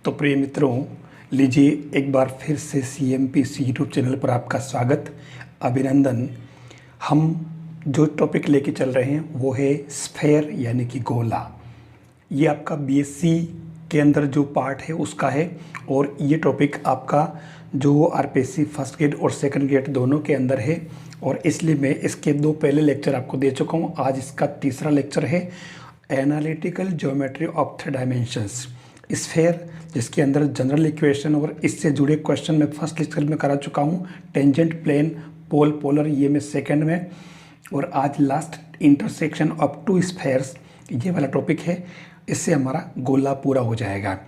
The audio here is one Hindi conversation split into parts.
तो प्रिय मित्रों, लीजिए एक बार फिर से CMPC यूट्यूब चैनल पर आपका स्वागत, अभिनंदन। हम जो टॉपिक लेके चल रहे हैं वो है स्फेयर यानी कि गोला। ये आपका BSc के अंदर जो पार्ट है उसका है और ये टॉपिक आपका जो RPSC फर्स्ट ग्रेड और सेकंड ग्रेड दोनों के अंदर है और इसलिए मैं इसके दो पहले लेक्चर आपको दे चुका हूँ। आज इसका तीसरा लेक्चर है analytical geometry of 3 dimensions sphere, जिसके अंदर जनरल इक्वेशन और इससे जुड़े क्वेश्चन मैं फर्स्ट लेक्चर में करा चुका हूँ। टेंजेंट प्लेन, पोल, पोलर ये मैं सेकंड में, और आज लास्ट इंटरसेक्शन ऑफ 2 स्फेयर्स ये वाला टॉपिक है। इससे हमारा गोला पूरा हो जाएगा।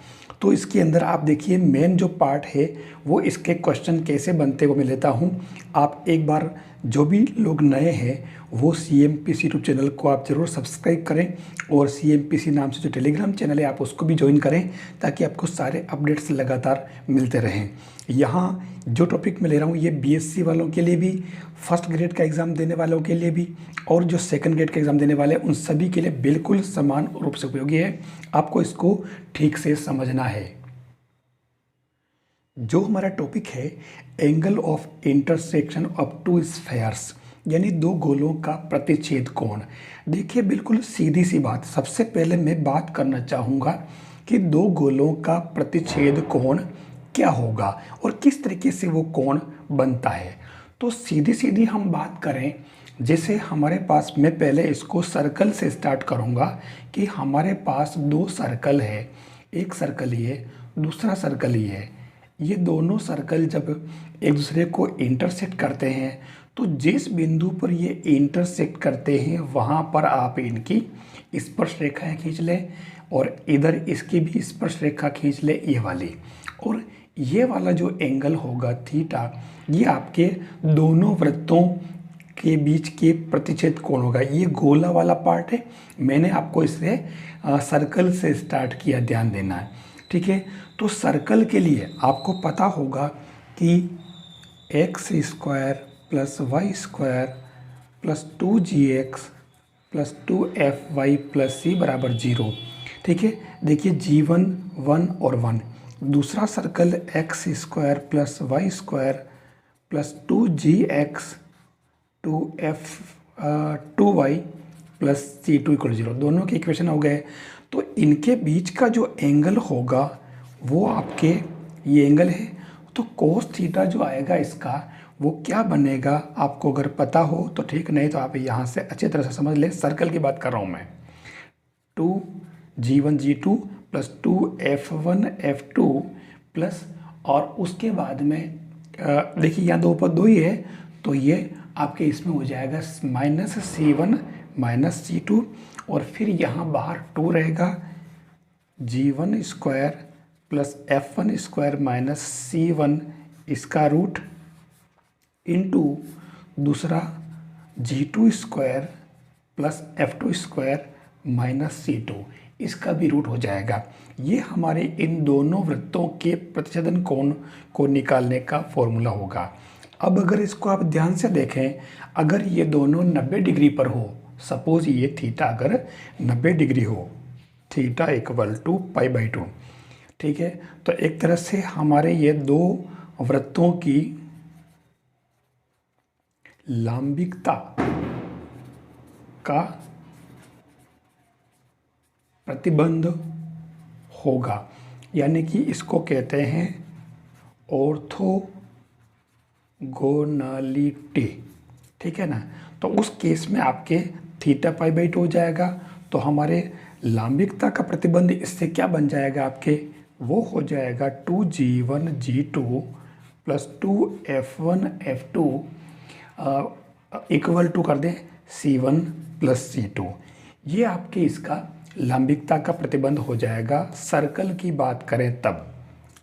तो इसके अंदर आप देखिए मेन जो पार्ट है वो इसके क्वेश्चन कैसे बनते वो मैं लेता हूँ। आप एक बार जो भी लोग नए हैं वो CMPC यूट्यूब चैनल को आप ज़रूर सब्सक्राइब करें और CMPC नाम से जो टेलीग्राम चैनल है आप उसको भी ज्वाइन करें ताकि आपको सारे अपडेट्स लगातार मिलते रहें। यहाँ जो टॉपिक मैं ले रहा हूँ ये BSc वालों के लिए भी, फर्स्ट ग्रेड का एग्ज़ाम देने वालों के लिए भी और जो सेकंड ग्रेड का एग्ज़ाम देने वाले हैं उन सभी के लिए बिल्कुल समान रूप से उपयोगी है। आपको इसको ठीक से समझना है। जो हमारा टॉपिक है angle of intersection of 2 spheres यानी 2 गोलों का प्रतिच्छेद कोण। देखिए बिल्कुल सीधी सी बात, सबसे पहले मैं बात करना चाहूँगा कि 2 गोलों का प्रतिच्छेद कोण क्या होगा और किस तरीके से वो कोण बनता है। तो सीधी सीधी हम बात करें, जैसे हमारे पास, मैं पहले इसको सर्कल से स्टार्ट करूँगा कि हमारे पास 2 सर्कल है, एक सर्कल ये, दूसरा सर्कल ये है। ये दोनों सर्कल जब एक दूसरे को इंटरसेक्ट करते हैं तो जिस बिंदु पर ये इंटरसेक्ट करते हैं वहाँ पर आप इनकी स्पर्श रेखाएं खींच लें और इधर इसकी भी स्पर्श रेखा खींच लें ये वाली, और ये वाला जो एंगल होगा थीटा, ये आपके दोनों वृत्तों के बीच के प्रतिच्छेद कोण होगा। ये गोला वाला पार्ट है, मैंने आपको इसे सर्कल से स्टार्ट किया, ध्यान देना है, ठीक है। तो सर्कल के लिए आपको पता होगा कि x² + y² + 2gx + 2fy + c = 0, ठीक है। देखिए G1 1 और 1, दूसरा circle x² + y² + 2gx 2y + c2 = 0, दोनों के इक्वेशन हो गए। तो इनके बीच का जो एंगल होगा वो आपके ये एंगल है, तो cos थीटा जो आएगा इसका वो क्या बनेगा, आपको अगर पता हो तो ठीक, नहीं तो आप यहाँ से अच्छी तरह से समझ लें। सर्कल की बात कर रहा हूँ मैं, 2g1 g2 + 2f1 f2 plus, और उसके बाद में देखिए यहाँ 2 पर 2 ही है तो ये आपके इसमें हो जाएगा -c1 -c2, और फिर यहाँ बाहर 2 रहेगा, g1² + f1² - c1 इसका रूट इंटू दूसरा g2² + f2² - c2 इसका भी रूट हो जाएगा। ये हमारे इन दोनों वृत्तों के प्रतिच्छेदन कोण को निकालने का फॉर्मूला होगा। अब अगर इसको आप ध्यान से देखें, अगर ये दोनों 90 डिग्री पर हो, सपोज ये थीटा अगर 90 डिग्री हो, थीटा = π/2, ठीक है, तो एक तरह से हमारे ये 2 वृत्तों की लांबिकता का प्रतिबंध होगा, यानी कि इसको कहते हैं ऑर्थोगोनलिटी, ठीक है ना। तो उस केस में आपके थीटा π/2 हो जाएगा, तो हमारे लांबिकता का प्रतिबंध इससे क्या बन जाएगा आपके, वो हो जाएगा 2g1 g2 + 2f1 f2 = कर दें c1 + c2। ये आपके इसका लांबिकता का प्रतिबंध हो जाएगा सर्कल की बात करें तब,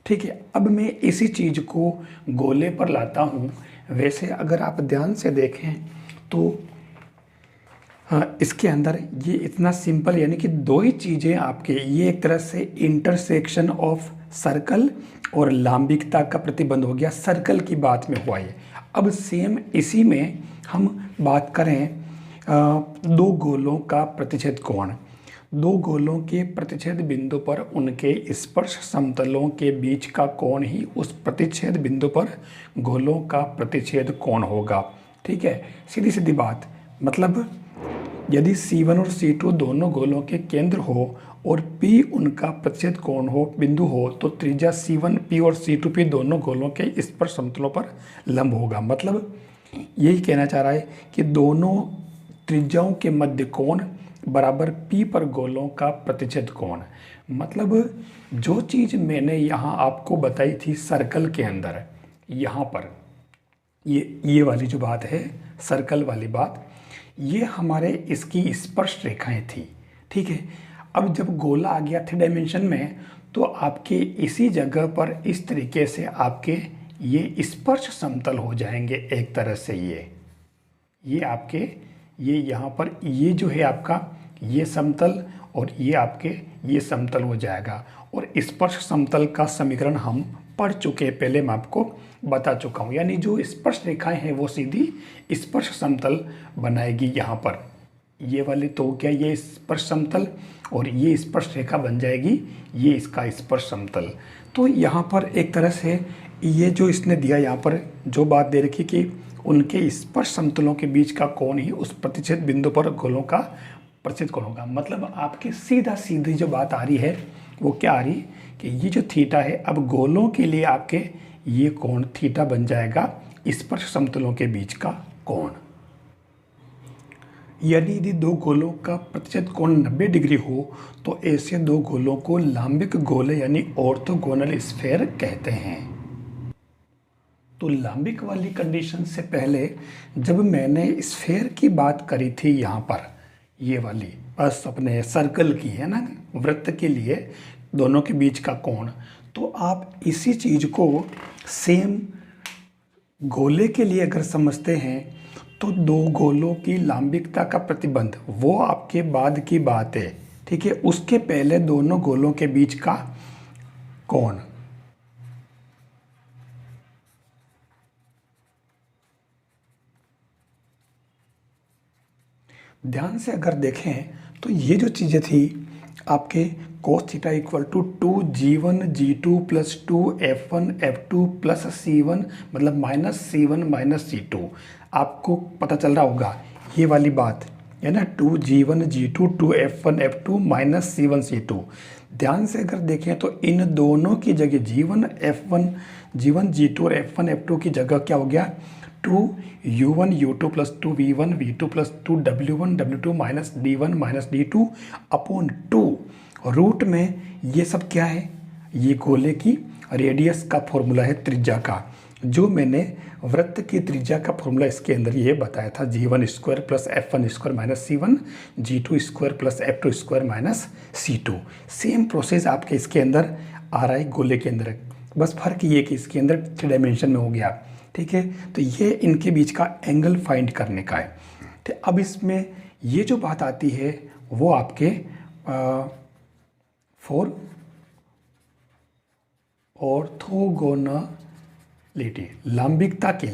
ठीक है। अब मैं इसी चीज़ को गोले पर लाता हूँ। वैसे अगर आप ध्यान से देखें तो इसके अंदर ये इतना सिंपल, यानी कि 2 ही चीज़ें आपके, ये एक तरह से इंटरसेक्शन ऑफ सर्कल और लांबिकता का प्रतिबंध हो गया, सर्कल की बात में हुआ ये। अब सेम इसी में हम बात करें 2 गोलों का प्रतिच्छेद कोण। दो गोलों के प्रतिच्छेद बिंदु पर उनके स्पर्श समतलों के बीच का कोण ही उस प्रतिच्छेद बिंदु पर गोलों का प्रतिच्छेद कोण होगा। ठीक है, सीधी सीधी बात, मतलब यदि C1 और C2 दोनों गोलों के केंद्र हो और P उनका प्रतिच्छेद कोण हो बिंदु हो तो त्रिज्या C1P और C2P दोनों गोलों के स्पर्श समतलों पर लंब होगा। मतलब यही कहना चाह रहा है कि दोनों त्रिज्याओं के मध्य कोण बराबर P पर गोलों का प्रतिच्छेद कोण। मतलब जो चीज़ मैंने यहाँ आपको बताई थी सर्कल के अंदर, यहाँ पर ये वाली जो बात है सर्कल वाली बात, ये हमारे इसकी स्पर्श रेखाएं थी। ठीक है, अब जब गोला आ गया 3 डायमेंशन में तो आपके इसी जगह पर इस तरीके से आपके ये स्पर्श समतल हो जाएंगे एक तरह से। ये आपके ये यहाँ पर ये जो है आपका ये समतल और ये आपके ये समतल हो जाएगा। और स्पर्श समतल का समीकरण हम पढ़ चुके हैं, पहले मैं आपको बता चुका हूँ। यानी जो स्पर्श रेखाएं हैं वो सीधी स्पर्श समतल बनाएगी यहाँ पर, ये वाली तो क्या ये स्पर्श समतल और ये स्पर्श रेखा बन जाएगी ये इसका स्पर्श समतल। तो यहाँ पर एक तरह से ये जो इसने दिया यहाँ पर जो बात दे रखी कि उनके स्पर्श समतलों के बीच का कोण ही उस प्रतिच्छेद बिंदु पर गोलों का प्रतिच्छेद कोण होगा। मतलब आपकी सीधा सीधी जो बात आ रही है वो क्या आ रही कि ये जो थीटा है अब गोलों के लिए आपके ये कोण थीटा बन जाएगा स्पर्श समतलों के बीच का कोण। यदि दो गोलों का प्रतिच्छेद कोण 90 डिग्री हो तो ऐसे दो गोलों को लांबिक गोले यानी ऑर्थोगोनल स्फीयर कहते हैं। तो लांबिक वाली कंडीशन से पहले जब मैंने स्फीयर की बात करी थी यहाँ पर ये वाली बस अपने सर्कल की है ना, वृत्त के लिए दोनों के बीच का कोण, तो आप इसी चीज़ को सेम गोले के लिए अगर समझते हैं तो दो गोलों की लांबिकता का प्रतिबंध वो आपके बाद की बात है। ठीक है, उसके पहले दोनों गोलों के बीच का कोण। ध्यान से अगर देखें तो ये जो चीज़ें थी आपके cos theta equal to 2G1 G2 plus 2F1 F2 plus C1 मतलब माइनस C1 माइनस C2, आपको पता चल रहा होगा ये वाली बात है ना, 2G1 G2 2F1 F2 minus C1 C2। ध्यान से अगर देखें तो इन दोनों की जगह G1 G2 और F1 F2 की जगह क्या हो गया 2U1 U2 plus 2V1 V2 plus 2W1 W2 minus D1 minus D2 upon 2। Root में ये सब क्या है, ये गोले की रेडियस का फॉर्मूला है त्रिज्या का, जो मैंने वृत्त की त्रिज्या का फॉर्मूला इसके अंदर ये बताया था G1 square plus F1 square minus C1 G2 square plus F2 square minus C2। Same process आपके इसके अंदर आ रहा है गोले के अंदर, बस फर्क ये कि इसके अंदर 3 डायमेंशन में हो गया। ठीक है, तो ये इनके बीच का एंगल फाइंड करने का है। तो अब इसमें ये जो बात आती है वो आपके फॉर ऑर्थोगोनलिटी लांबिकता के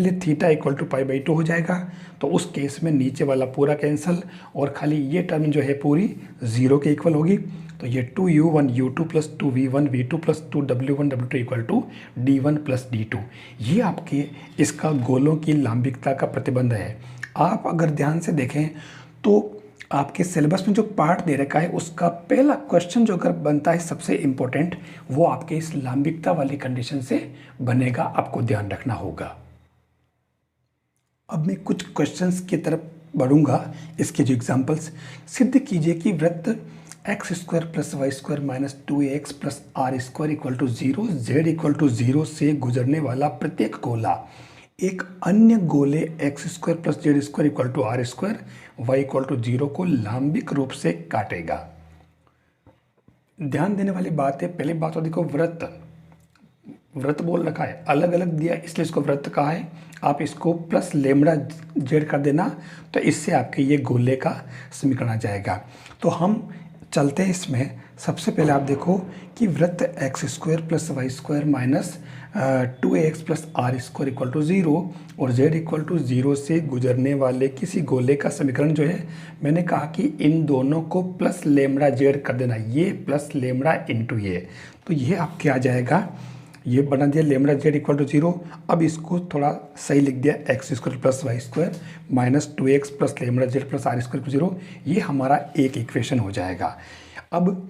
लिए थीटा इक्वल टू π/2 हो जाएगा। तो उस केस में नीचे वाला पूरा कैंसिल और खाली ये टर्म जो है पूरी 0 के इक्वल होगी। तो ये 2U1 U2 plus 2V1 V2 plus 2W1 W2 equal to D1 plus D2, ये आपके इसका गोलों की लांबिकता का प्रतिबंध है। आप अगर ध्यान से देखें तो आपके सिलेबस में जो पार्ट दे रखा है उसका पहला क्वेश्चन जो अगर बनता है सबसे इम्पोर्टेंट वो आपके इस लांबिकता वाली कंडीशन से बनेगा, आपको ध्यान रखना होगा। अब मैं कुछ क्वेश्चंस की तरफ बढ़ूंगा। इसके जो एग्जांपल्स, सिद्ध कीजिए कि वृत्त x square plus y square minus 2x plus r square equal to 0 z equal to 0 से गुजरने वाला प्रत्येक गोला एक अन्य गोले x square plus z square equal to r square y equal to 0 को लांबिक रूप से काटेगा। ध्यान देने वाली बात है, पहले बात तो देखो वृत्त बोल रखा है, अलग अलग दिया इसलिए इसको वृत्त कहा है। आप इसको प्लस लेमड़ा जेड कर देना तो इससे आपके ये गोले का समीकरण आ जाएगा। तो हम चलते हैं इसमें। सबसे पहले आप देखो कि वृत्त x square plus y square minus 2ax plus r square equal to 0 और z इक्वल टू 0 से गुजरने वाले किसी गोले का समीकरण जो है, मैंने कहा कि इन दोनों को प्लस लेमड़ा जेड कर देना, ये प्लस लेमड़ा इंटू ये, तो ये आपके आ जाएगा, ये बना दिया लेमड़ा जेड इक्वल टू 0। अब इसको थोड़ा सही लिख दिया, x square plus y square minus 2x plus lambda z plus r square equal to 0, ये हमारा एक इक्वेशन हो जाएगा। अब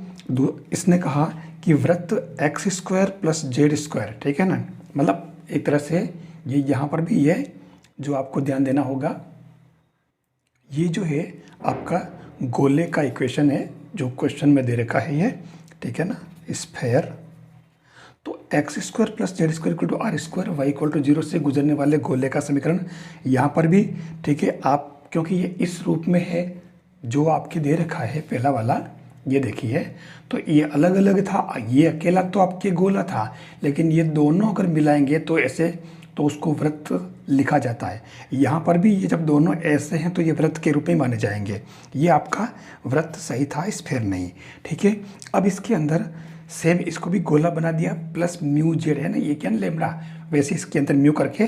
इसने कहा कि वृत्त x square plus z square, ठीक है ना, मतलब एक तरह से ये यहाँ पर भी ये जो आपको ध्यान देना होगा, ये जो है आपका गोले का इक्वेशन है जो क्वेश्चन में दे रखा है ये, ठीक है ना, स्फेयर। तो x square plus z square equal to r square y equal to 0 से गुजरने वाले गोले का समीकरण यहाँ पर भी, ठीक है। आप क्योंकि ये इस रूप में है जो आपके दे रखा है पहला वाला, ये देखिए, तो ये अलग अलग था, ये अकेला तो आपके गोला था, लेकिन ये दोनों अगर मिलाएंगे तो ऐसे, तो उसको वृत्त लिखा जाता है। यहाँ पर भी ये जब दोनों ऐसे हैं तो ये वृत्त के रूप में माने जाएंगे। ये आपका वृत्त सही था, स्फेयर नहीं, ठीक है। अब इसके अंदर सेम इसको भी गोला बना दिया, प्लस म्यू जेड है ना, ये क्या लेमड़ा, वैसे इसके अंदर म्यू करके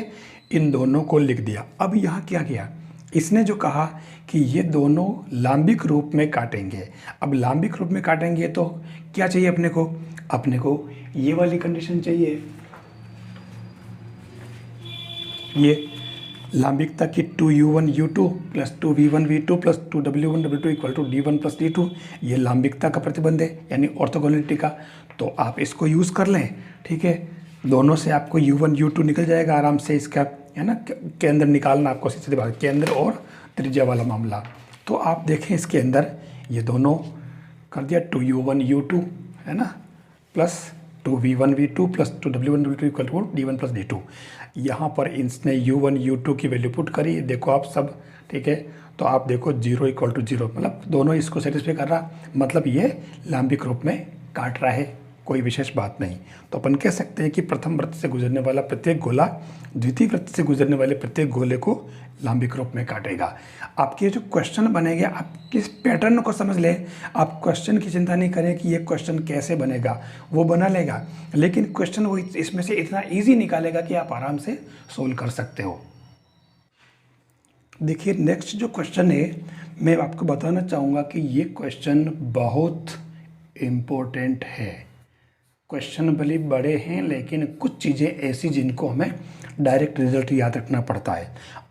इन दोनों को लिख दिया। अब यहाँ क्या किया, इसने जो कहा कि ये दोनों लांबिक रूप में काटेंगे। अब लांबिक रूप में काटेंगे तो क्या चाहिए अपने को ये वाली कंडीशन चाहिए, ये लांबिकता की 2u1u2 plus 2v1v2 plus 2w1w2 equal to d1 plus d2, ये लांबिकता का प्रतिबंध है यानी ऑर्थोगोनलिटी का। तो आप इसको यूज़ कर लें, ठीक है। दोनों से आपको u1u2 निकल जाएगा आराम से, इसका है ना, केंद्र निकालना आपको सीधे बात, केंद्र और त्रिज्या वाला मामला। तो आप देखें इसके अंदर ये दोनों कर दिया 2u1u2 है ना, plus 2v1v2 plus 2w1w2 equal to d1 plus d2। यहाँ पर इसने u1 u2 की वैल्यू पुट करी, देखो आप सब, ठीक है। तो आप देखो 0 इक्वल टू 0, मतलब दोनों इसको सेटिस्फाई कर रहा, मतलब ये लांबिक रूप में काट रहा है, कोई विशेष बात नहीं। तो अपन कह सकते हैं कि प्रथम वृत्त से गुजरने वाला प्रत्येक गोला द्वितीय वृत्त से गुजरने वाले प्रत्येक गोले को लांबिक रूप में काटेगा। आपके जो क्वेश्चन बनेंगे, आप किस पैटर्न को समझ लें, आप क्वेश्चन की चिंता नहीं करें कि ये क्वेश्चन कैसे बनेगा, वो बना लेगा, लेकिन क्वेश्चन वो इसमें से इतना ईजी निकालेगा कि आप आराम से सोल्व कर सकते हो। देखिए नेक्स्ट जो क्वेश्चन है, मैं आपको बताना चाहूँगा कि ये क्वेश्चन बहुत इम्पोर्टेंट है। क्वेश्चन भले बड़े हैं लेकिन कुछ चीज़ें ऐसी जिनको हमें डायरेक्ट रिजल्ट याद रखना पड़ता है।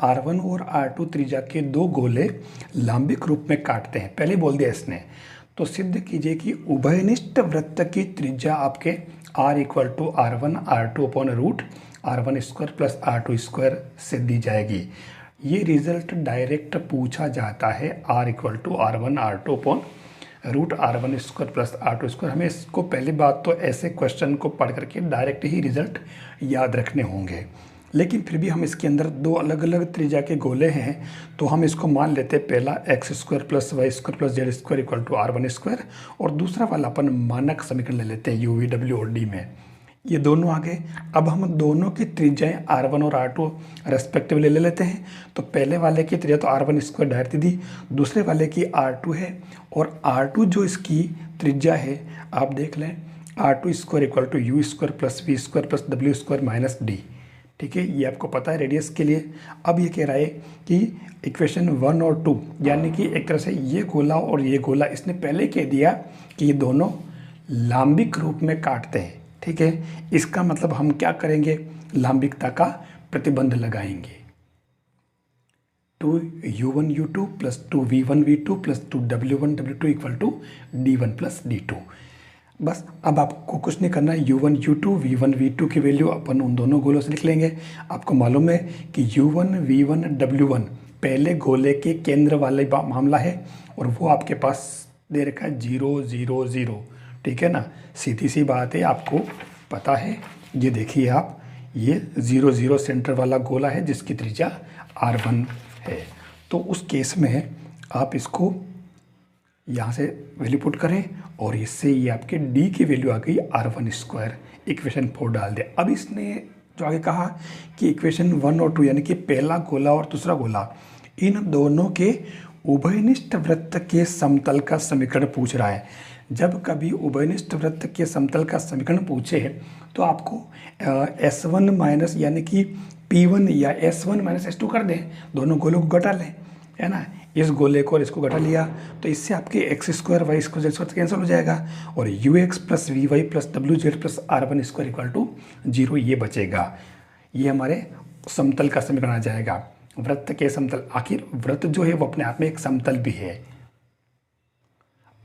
R1 और R2 त्रिज्या के दो गोले लांबिक रूप में काटते हैं, पहले बोल दिया इसने। तो सिद्ध कीजिए कि उभयनिष्ठ वृत्त की त्रिज्या आपके R equal to R1 R2 upon root R1 square plus R2 square से दी जाएगी। ये रिजल्ट डायरेक्ट पूछा जाता है, R equal to R1 R2 upon root R1 square plus R2 square. हमें इसको पहली बात तो ऐसे क्वेश्चन को पढ़ करके डायरेक्ट ही रिजल्ट याद रखने होंगे, लेकिन फिर भी हम इसके अंदर दो अलग अलग त्रिज्या के गोले हैं, तो हम इसको मान लेते हैं पहला x square plus y square plus z square equal to R1 square, और दूसरा वाला अपन मानक समीकरण ले लेते हैं u v w और d में, ये दोनों आ गए। अब हम दोनों की त्रिज्याएं R1 और R2 रेस्पेक्टिवली ले लेते हैं। तो पहले वाले की त्रिज्या तो R1 स्क्वायर डायरेक्ट दी, दूसरे वाले की R2 है, और R2 जो इसकी त्रिज्या है आप देख लें, R2 square equal to u square plus v square plus w square minus d, ठीक है, ये आपको पता है रेडियस के लिए। अब ये कह रहा है कि इक्वेशन 1 और 2 यानी कि एक तरह से ये गोला और ये गोला इसने पहले कह दिया कि ये दोनों लांबिक रूप में काटते हैं, ठीक है। इसका मतलब हम क्या करेंगे, लांबिकता का प्रतिबंध लगाएंगे। 2u1u2 plus 2v1v2 plus 2w1w2 equal to d1 plus d2। बस अब आपको कुछ नहीं करना है, u1 u2 v1 v2 की वैल्यू अपन उन दोनों गोलों से लिख लेंगे। आपको मालूम है कि u1 v1 w1 पहले गोले के केंद्र वाले मामला है, और वो आपके पास दे रखा है 0 0 0, ठीक है ना, सीधी सी बात है, आपको पता है। ये देखिए आप, ये 0 0 सेंटर वाला गोला है जिसकी त्रिज्या R1 है। तो उस केस में आप इसको यहाँ से वैल्यू पुट करें, और इससे ये आपके d की वैल्यू आ गई R1 स्क्वायर, इक्वेशन 4 डाल दे। अब इसने जो आगे कहा कि इक्वेशन 1 और 2 यानी कि पहला गोला और दूसरा गोला, इन दोनों के उभयनिष्ठ वृत्त के समतल का समीकरण पूछ रहा है। जब कभी उभयनिष्ठ वृत्त के समतल का समीकरण पूछे तो आपको S1 माइनस यानी कि P1 या S1 माइनस S2 कर दें, दोनों गोलों को घटा लें, है ना। इस गोले को और इसको घटा लिया तो इससे आपके x square y square z square cancel हो जाएगा और u x plus v y plus डब्ल्यू z plus R1 square equal to 0 ये बचेगा। ये हमारे समतल का समीकरण आ जाएगा। वृत्त के समतल, आखिर वृत्त जो है वो अपने आप में एक समतल भी है।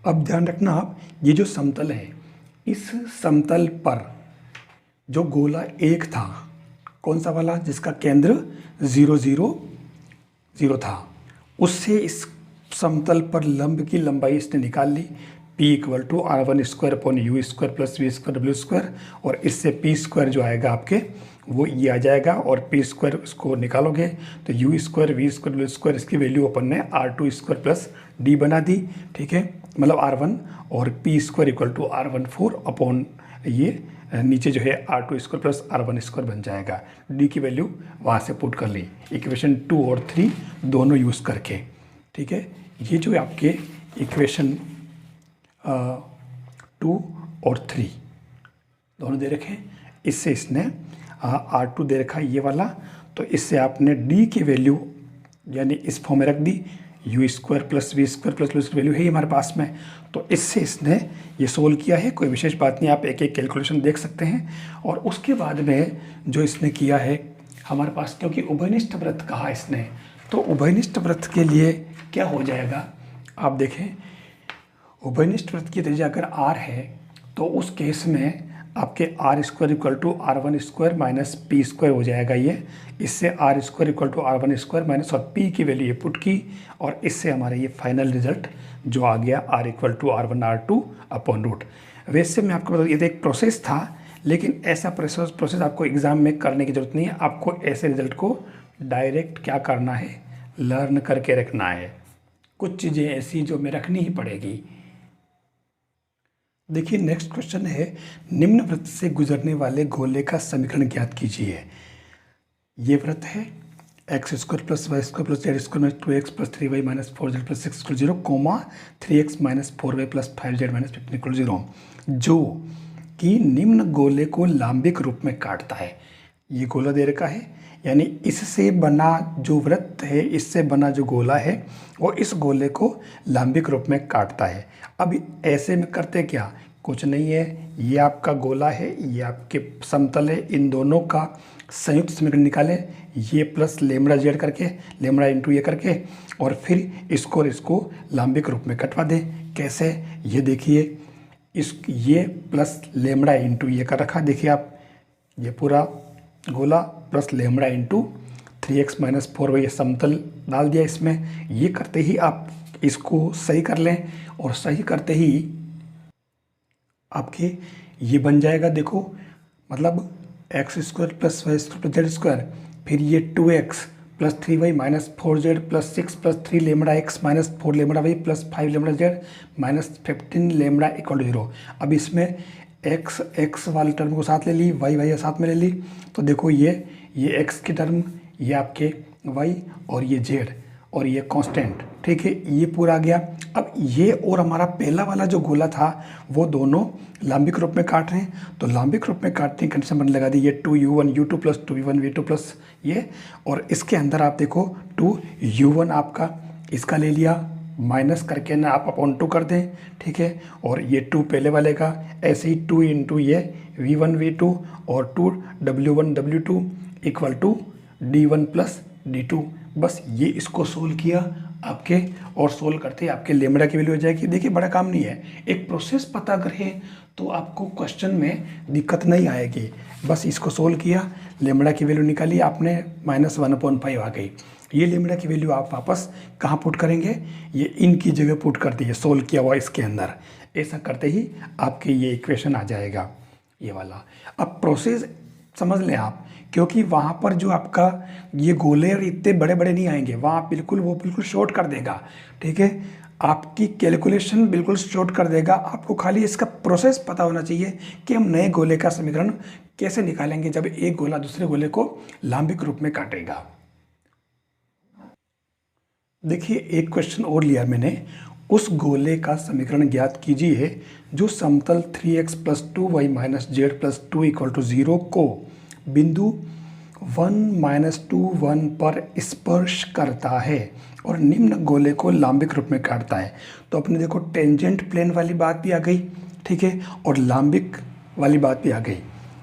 अब ध्यान रखना आप, ये जो समतल है, इस समतल पर जो गोला एक था, कौन सा वाला, जिसका केंद्र 0 0 0 था, उससे इस समतल पर लंब की लंबाई इसने निकाल ली, P equal to R1 square upon u square plus we square डब्ल्यू स्क्वायर, और इससे P स्क्वायर जो आएगा आपके वो ये आ जाएगा, और P स्क्वायर इसको निकालोगे तो यू स्क्वायर वी स्क्वायर डब्ल्यू स्क्वायर इसकी वैल्यू अपन ने R2 स्क्वायर प्लस D बना दी, ठीक है, मतलब R1, और P square equal to R14 upon ये नीचे जो है R2 square plus R1 square बन जाएगा। D की वैल्यू वहाँ से पुट कर ली इक्वेशन 2 और 3 दोनों यूज़ करके, ठीक है। ये जो आपके इक्वेशन 2 और 3 दोनों दे रखे हैं, इससे इसने R2 दे रखा है ये वाला, तो इससे आपने D की वैल्यू यानी इस फॉर्म में रख दी, U square plus we square plus W value है ही हमारे पास में, तो इससे इसने ये सोल्व किया है। कोई विशेष बात नहीं, आप एक एक कैलकुलेशन देख सकते हैं। और उसके बाद में जो इसने किया है हमारे पास, क्योंकि उभयनिष्ठ वृत्त कहा इसने, तो उभयनिष्ठ वृत्त के लिए क्या हो जाएगा, आप देखें, उभयनिष्ठ वृत्त की त्रिज्या अगर R है तो उस केस में आपके R square equal to R1 square minus P square हो जाएगा ये, इससे R square equal to R1 square minus और P की वैल्यू ये पुट की, और इससे हमारा ये फाइनल रिजल्ट जो आ गया R equal to R1 R2 upon root. वैसे मैं आपको बता, ये तो एक प्रोसेस था, लेकिन ऐसा प्रोसेस आपको एग्ज़ाम में करने की ज़रूरत नहीं है। आपको ऐसे रिजल्ट को डायरेक्ट क्या करना है, लर्न करके रखना है। कुछ चीज़ें ऐसी जो हमें रखनी ही पड़ेगी। देखिए नेक्स्ट क्वेश्चन है, निम्न वृत्त से गुजरने वाले गोले का समीकरण ज्ञात कीजिए। ये वृत्त है x square plus y square plus z square minus 2x plus 3y minus 4z plus 6 इक्वल 0 comma 3x minus 4y plus 5z minus 15 इक्वल 0, जो कि निम्न गोले को लांबिक रूप में काटता है। ये गोला दे रखा है, यानी इससे बना जो वृत्त है, इससे बना जो गोला है वो इस गोले को लांबिक रूप में काटता है। अब ऐसे में करते क्या, कुछ नहीं है, ये आपका गोला है, ये आपके समतल है, इन दोनों का संयुक्त समीकरण निकालें, ये प्लस लेमड़ा जेड करके, लेमड़ा इंटू ये करके, और फिर इसको और इसको लांबिक रूप में कटवा दें। कैसे, ये देखिए, ये प्लस लेमड़ा इंटू ये कर रखा, देखिए आप, ये पूरा गोला plus lambda into 3x minus 4y समतल डाल दिया इसमें। ये करते ही आप इसको सही कर लें, और सही करते ही आपके ये बन जाएगा, देखो, मतलब x square plus y square plus z square, फिर ये 2x plus 3y minus 4z plus 6 plus 3 lambda x minus 4 lambda y plus 5 lambda z minus 15 lambda equal to 0। अब इसमें एक्स वाले टर्म को साथ ले ली, वाई साथ में ले ली, तो देखो ये एक्स की टर्म, ये आपके वाई, और ये जेड, और ये कांस्टेंट, ठीक है, ये पूरा आ गया। अब ये और हमारा पहला वाला जो गोला था वो दोनों लांबिक रूप में काट रहे हैं, तो लांबिक रूप में काटने की कंडीशन बन लगा दी, ये 2u1 u2 plus 2v1 v2 plus ये, और इसके अंदर आप देखो 2u1 आपका इसका ले लिया, माइनस करके ना आप अपॉन 2 कर दें, ठीक है, और ये 2 पहले वाले का, ऐसे ही 2 इंटू ये v1 v2 और 2 w1 w2 equal to d1 plus d2। बस ये इसको सोल्व किया आपके, और सोल्व करते आपके लेमड़ा की वैल्यू हो जाएगी। देखिए बड़ा काम नहीं है, एक प्रोसेस पता अगर है तो आपको क्वेश्चन में दिक्कत नहीं आएगी। बस इसको सोल्व किया, लेमड़ा की वैल्यू निकाली आपने, -1/5 आ गई। ये लेमड़ा की वैल्यू आप वापस कहाँ पुट करेंगे, ये इनकी जगह पुट कर दिए, सोल्व किया हुआ इसके अंदर। ऐसा करते ही आपके ये इक्वेशन आ जाएगा, ये वाला। अब प्रोसेस समझ लें आप, क्योंकि वहाँ पर जो आपका ये गोले और इतने बड़े बड़े नहीं आएंगे, वहाँ बिल्कुल शॉर्ट कर देगा, ठीक है, आपकी कैलकुलेशन बिल्कुल शॉर्ट कर देगा। आपको खाली इसका प्रोसेस पता होना चाहिए कि हम नए गोले का समीकरण कैसे निकालेंगे जब एक गोला दूसरे गोले को लांबिक रूप में काटेगा। देखिए एक क्वेश्चन और लिया मैंने, उस गोले का समीकरण ज्ञात कीजिए जो समतल 3x plus 2y minus z plus 2 equal to 0 को बिंदु 1 माइनस 2 1 पर स्पर्श करता है और निम्न गोले को लांबिक रूप में काटता है। तो अपने देखो टेंजेंट प्लेन वाली बात भी आ गई, ठीक है, और लांबिक वाली बात भी आ गई,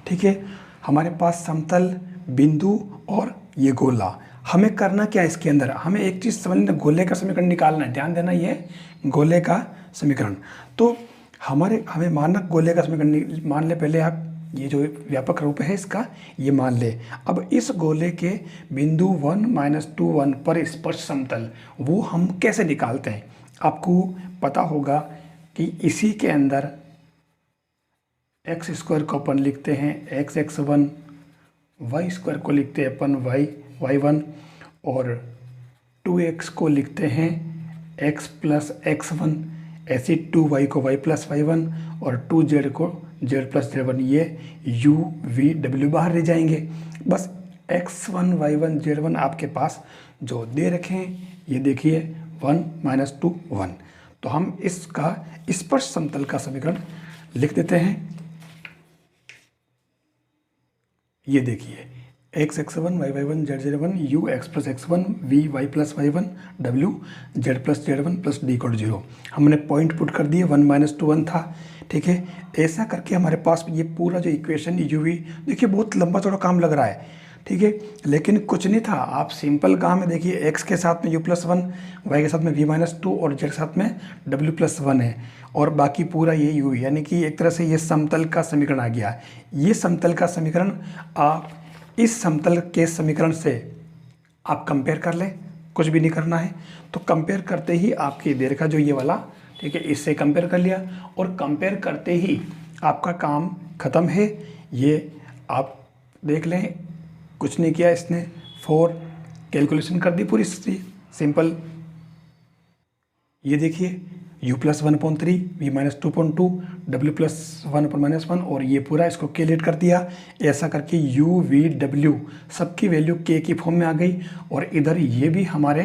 ठीक है। हमारे पास समतल, बिंदु और ये गोला। हमें करना क्या है इसके अंदर, हमें एक चीज़ समझना, गोले का समीकरण निकालना है। ध्यान देना, ये गोले का समीकरण। तो हमें मानक गोले का समीकरण मान ले पहले आप, ये जो व्यापक रूप है इसका ये मान ले। अब इस गोले के बिंदु 1 माइनस 2 1 पर स्पर्श समतल वो हम कैसे निकालते हैं। आपको पता होगा कि इसी के अंदर एक्स स्क्वायर को अपन लिखते हैं x1, वाई स्क्वायर को लिखते हैं अपन y1, और 2x को लिखते हैं x प्लस x1, ऐसे 2y को y प्लस y1 और 2z को z प्लस z1। ये u v w बाहर ले जाएंगे। बस x1 y1 z1 आपके पास जो दे रखे हैं, ये देखिए 1 माइनस 2 1। तो हम इसका स्पर्श समतल का समीकरण लिख देते हैं। ये देखिए x1 y1 z1 u x plus x1 v y plus y1 w z plus z1 plus d equal to 0। हमने पॉइंट पुट कर दिए, 1 माइनस 2 1 था, ठीक है। ऐसा करके हमारे पास ये पूरा जो इक्वेशन u v, देखिए बहुत लंबा चौड़ा काम लग रहा है, ठीक है, लेकिन कुछ नहीं था। आप सिंपल काम है, देखिए x के साथ में u प्लस 1, y के साथ में v माइनस 2 और z के साथ में w प्लस 1 है, और बाकी पूरा ये u, यानी कि एक तरह से ये समतल का समीकरण आ गया। ये समतल का समीकरण आप इस समतल के समीकरण से आप कंपेयर कर लें, कुछ भी नहीं करना है। तो कंपेयर करते ही आपकी देर का जो ये वाला, ठीक है, इससे कंपेयर कर लिया, और कंपेयर करते ही आपका काम ख़त्म है। ये आप देख लें, कुछ नहीं किया इसने, 4 कैलकुलेशन कर दी पूरी सिंपल। ये देखिए u plus 1.3 v minus 2.2 w plus 1/-1, और ये पूरा इसको कैलकुलेट कर दिया। ऐसा करके u v w सबकी वैल्यू k की फॉर्म में आ गई, और इधर ये भी हमारे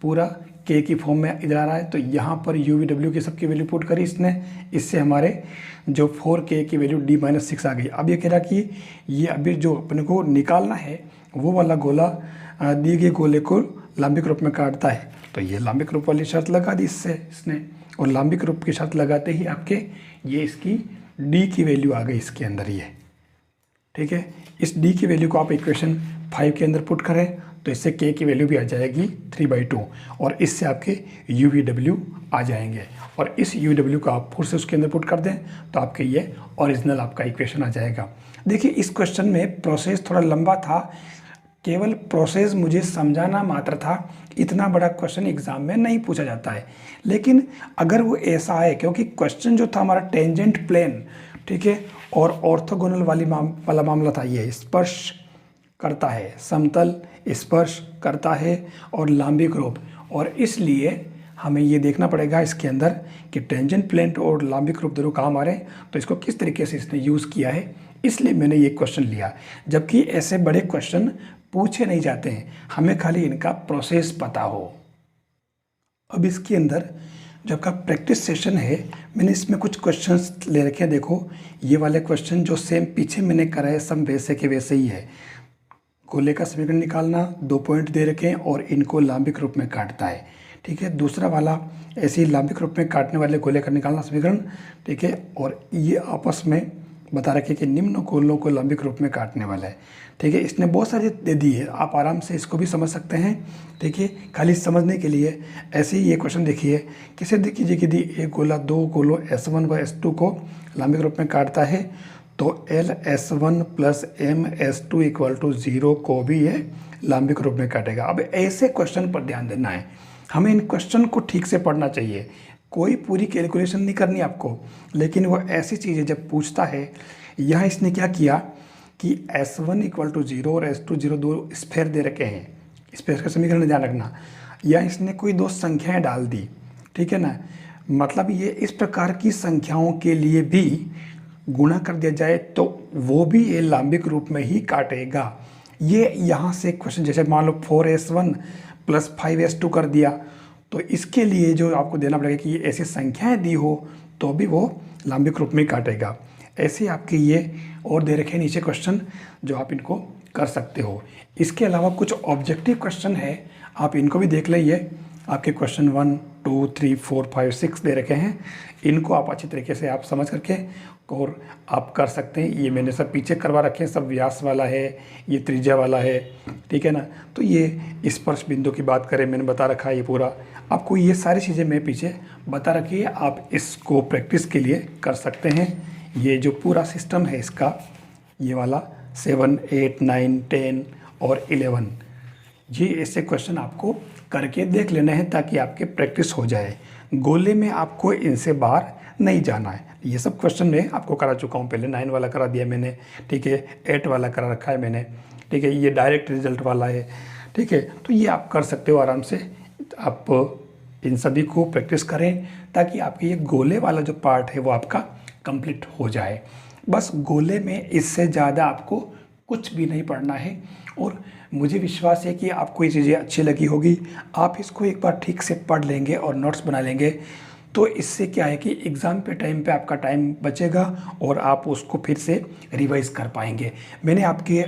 पूरा k की फॉर्म में इधर आ रहा है। तो यहाँ पर u v w की सबकी वैल्यू पुट करी इसने, इससे हमारे जो 4k की वैल्यू d-6 आ गई। अब ये कह रहा कि ये अभी जो अपने को निकालना है वो वाला गोला दिए गए गोले को लांबिक रूप में काटता है। तो ये लांबिक रूप वाली शर्त लगा दी इसने, और लांबिक रूप की शर्त लगाते ही आपके ये इसकी d की वैल्यू आ गई इसके अंदर, ये ठीक है। इस d की वैल्यू को आप इक्वेशन 5 के अंदर पुट करें तो इससे k की वैल्यू भी आ जाएगी 3/2, और इससे आपके u v w आ जाएंगे, और इस u w को आप फिर से उसके अंदर पुट कर दें तो आपके ये ओरिजिनल आपका इक्वेशन आ जाएगा। देखिए इस क्वेश्चन में प्रोसेस थोड़ा लंबा था, केवल प्रोसेस मुझे समझाना मात्र था। इतना बड़ा क्वेश्चन एग्जाम में नहीं पूछा जाता है, लेकिन अगर वो ऐसा है, क्योंकि क्वेश्चन जो था हमारा टेंजेंट प्लेन, ठीक है, और ऑर्थोगोनल वाला मामला था। ये स्पर्श करता है, समतल स्पर्श करता है और लांबिक रूप, और इसलिए हमें ये देखना पड़ेगा इसके अंदर कि टेंजेंट प्लेन और लांबिक रूप दोनों कहाँ मारे, तो इसको किस तरीके से इसने यूज़ किया है, इसलिए मैंने ये क्वेश्चन लिया। जबकि ऐसे बड़े क्वेश्चन पूछे नहीं जाते हैं, हमें खाली इनका प्रोसेस पता हो। अब इसके अंदर जो आपका प्रैक्टिस सेशन है, मैंने इसमें कुछ क्वेश्चंस ले रखे हैं। देखो ये वाले क्वेश्चन जो सेम पीछे मैंने करा है, सब वैसे के वैसे ही है। गोले का समीकरण निकालना, 2 पॉइंट दे रखे हैं और इनको लांबिक रूप में काटता है, ठीक है। दूसरा वाला ऐसे ही लांबिक रूप में काटने वाले गोले का निकालना समीकरण, ठीक है, और ये आपस में बता रखे कि निम्न गोलों को लांबिक रूप में काटने वाला है, ठीक है। इसने बहुत सारी दे दी है, आप आराम से इसको भी समझ सकते हैं, ठीक है। खाली समझने के लिए ऐसे ही ये क्वेश्चन देखिए, किसे कीजिए कि दी एक गोला 2 गोलों S1 व S2 को लांबिक रूप में काटता है, तो LS1 plus MS2 equal to 0 को भी ये लांबिक रूप में काटेगा। अब ऐसे क्वेश्चन पर ध्यान देना है, हमें इन क्वेश्चन को ठीक से पढ़ना चाहिए। कोई पूरी कैलकुलेशन नहीं करनी आपको, लेकिन वो ऐसी चीज़ें जब पूछता है, यहाँ इसने क्या किया कि S1 इक्वल टू 0 और S2 0 दो स्फेयर दे रखे हैं, स्फेयर का समीकरण ध्यान रखना। या इसने कोई 2 संख्याएं डाल दी, ठीक है ना, मतलब ये इस प्रकार की संख्याओं के लिए भी गुणा कर दिया जाए तो वो भी ये लांबिक रूप में ही काटेगा। ये यहाँ से क्वेश्चन, जैसे मान लो 4S1 प्लस 5S2 कर दिया तो इसके लिए जो आपको देना पड़ेगा कि ये ऐसी संख्याएं दी हो तो भी वो लांबिक रूप में काटेगा। ऐसे आपके ये और दे रखे हैं नीचे क्वेश्चन जो आप इनको कर सकते हो। इसके अलावा कुछ ऑब्जेक्टिव क्वेश्चन है, आप इनको भी देख लीजिए। आपके क्वेश्चन 1 2 3 4 5 6 दे रखे हैं, इनको आप अच्छी तरीके से आप समझ करके और आप कर सकते हैं। ये मैंने सब पीछे करवा रखे हैं, सब व्यास वाला है, ये त्रिज्या वाला है, ठीक है ना। तो ये स्पर्श बिंदु की बात करें, मैंने बता रखा है ये पूरा आपको, ये सारी चीज़ें मैं पीछे बता रखी है, आप इसको प्रैक्टिस के लिए कर सकते हैं। ये जो पूरा सिस्टम है इसका, ये वाला 7 8 9 10 और 11, ये ऐसे क्वेश्चन आपको करके देख लेना है ताकि आपके प्रैक्टिस हो जाए। गोले में आपको इनसे बाहर नहीं जाना है। ये सब क्वेश्चन मैं आपको करा चुका हूँ, पहले 9 वाला करा दिया मैंने, ठीक है, 8 वाला करा रखा है मैंने, ठीक है, ये डायरेक्ट रिजल्ट वाला है, ठीक है। तो ये आप कर सकते हो आराम से। आप इन सभी को प्रैक्टिस करें ताकि आपके ये गोले वाला जो पार्ट है वो आपका कंप्लीट हो जाए। बस गोले में इससे ज़्यादा आपको कुछ भी नहीं पढ़ना है। और मुझे विश्वास है कि आपको ये चीज़ें अच्छी लगी होगी। आप इसको एक बार ठीक से पढ़ लेंगे और नोट्स बना लेंगे तो इससे क्या है कि एग्ज़ाम पे टाइम पे आपका टाइम बचेगा और आप उसको फिर से रिवाइज़ कर पाएंगे। मैंने आपके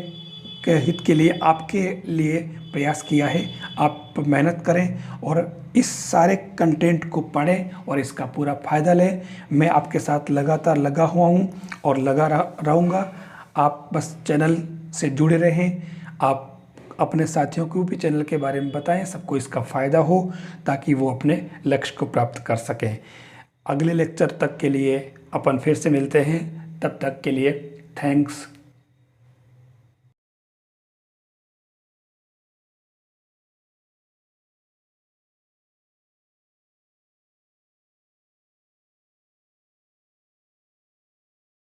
हित के लिए, आपके लिए प्रयास किया है। आप मेहनत करें और इस सारे कंटेंट को पढ़ें और इसका पूरा फ़ायदा लें। मैं आपके साथ लगातार लगा हुआ हूँ और लगा रहूँगा। आप बस चैनल से जुड़े रहें। आप अपने साथियों को भी चैनल के बारे में बताएं, सबको इसका फ़ायदा हो ताकि वो अपने लक्ष्य को प्राप्त कर सकें। अगले लेक्चर तक के लिए अपन फिर से मिलते हैं, तब तक के लिए थैंक्स।